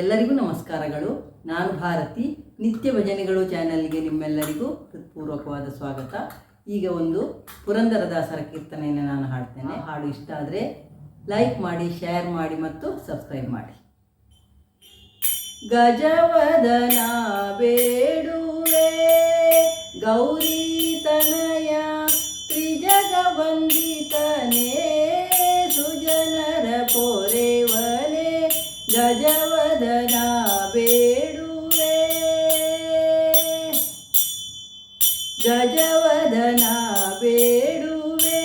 ಎಲ್ಲರಿಗೂ ನಮಸ್ಕಾರಗಳು. ನಾನು ಭಾರತಿ. ನಿತ್ಯ ಭಜನೆಗಳು ಚಾನೆಲ್ಗೆ ನಿಮ್ಮೆಲ್ಲರಿಗೂ ಹೃತ್ಪೂರ್ವಕವಾದ ಸ್ವಾಗತ. ಈಗ ಒಂದು ಪುರಂದರದಾಸರ ಕೀರ್ತನೆಯನ್ನು ನಾನು ಹಾಡ್ತೇನೆ. ಹಾಡು ಇಷ್ಟ ಆದರೆ ಲೈಕ್ ಮಾಡಿ, ಶೇರ್ ಮಾಡಿ ಮತ್ತು ಸಬ್ಸ್ಕ್ರೈಬ್ ಮಾಡಿ. ಗಜವದನ ಬೇಡುವೆ ಗೌರಿ ತನಯ ತ್ರಿಜಗವಂದಿತನೇ ಸುಜನರ ಪೊರೆವನೆ ಗಜವದನ ಬೇಡುವೆ ಗಜವದನ ಬೇಡುವೆ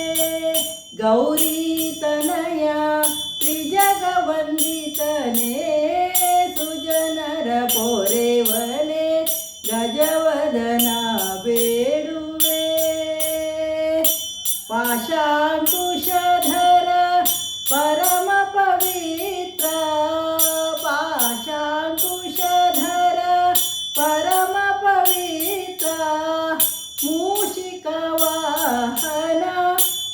ಗೌರಿ ತನಯ ತ್ರಿಜಗವಂದಿತನೇ ಸುಜನರ ಪೊರೆವನೆ ಗಜವದನ ಬೇಡುವೆ ಪಾಶಾಂಕುಶಧರ ಪರಮ ಪವಿತ್ರ ಪಾಶಾಂಕುಶಧರ ಪರಮ ಪವಿತ್ರ ಮೂಷಿಕ ವಾಹನ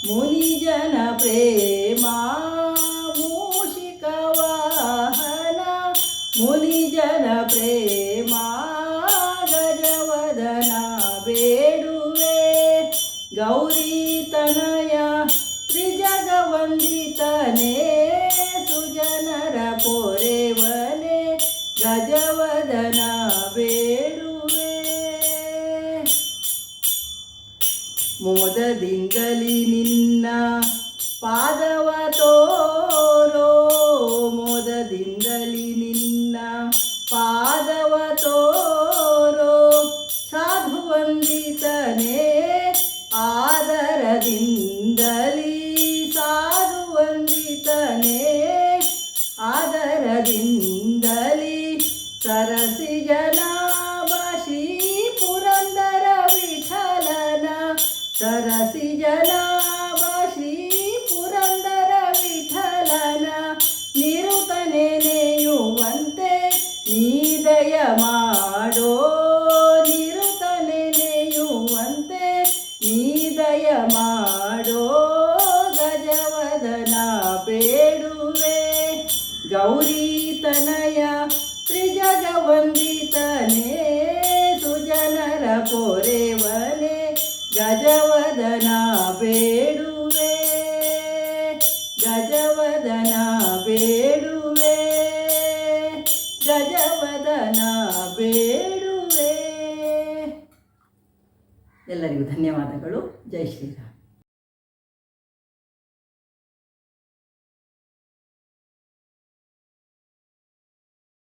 ಮುನಿಜನ ಪ್ರೇಮ ಮೂಷಿಕ ವಾಹನ ಮುನಿಜನ ಪ್ರೇಮ ಗಜವದನ ಬೇಡುವೆ ಗೌರಿ ತನಯ ತ್ರಿಜಗವಂದಿತನೇ ಸುಜನರ ಪೊರೆವನೆ ಗಜವದನ ಬೇಡುವೆ ಮೋದದಿಂದಲಿ ನಿನ್ನ ಪಾದವ ತೋರೋ ಮೋದದಿಂದಲಿ ನಿನ್ನ ಪಾದವ ತೋರೋ ಸಾಧು ವಂದಿತನೇ ಆದರದಿಂದಲಿ ಸಾಧು ವಂದಿತನೇ ಆದರದಿಂದಲಿ ಸರಸಿ ಜನಾಭ ಶ್ರೀ ಪುರಂದರ ವಿಠಲನ ಸರಸಿ ಜನಾಭ ಶ್ರೀ ಪುರಂದರ ವಿಠಲನ ನಿರುತನೆ ನೆನೆಯುವಂತೆ ನೀದಯ ಮಾಡೋ ನಿರುತನೆ ನೆನೆಯುವಂತೆ ನೀದಯ ಮಾಡೋ ಗಜವದನ ಬೇಡುವೆ ಗೌರಿ ತನಯ ತ್ರಿಜಗವಂದಿತನೇ ಸುಜನರ ಪೊರೆವನೆ ಗಜವದನ ಬೇಡುವೆ ಗಜವದನ ಬೇಡುವೆ ಗಜವದನ ಬೇಡುವೆ. ಎಲ್ಲರಿಗೂ ಧನ್ಯವಾದಗಳು. ಜೈ ಶ್ರೀರಾಮ್.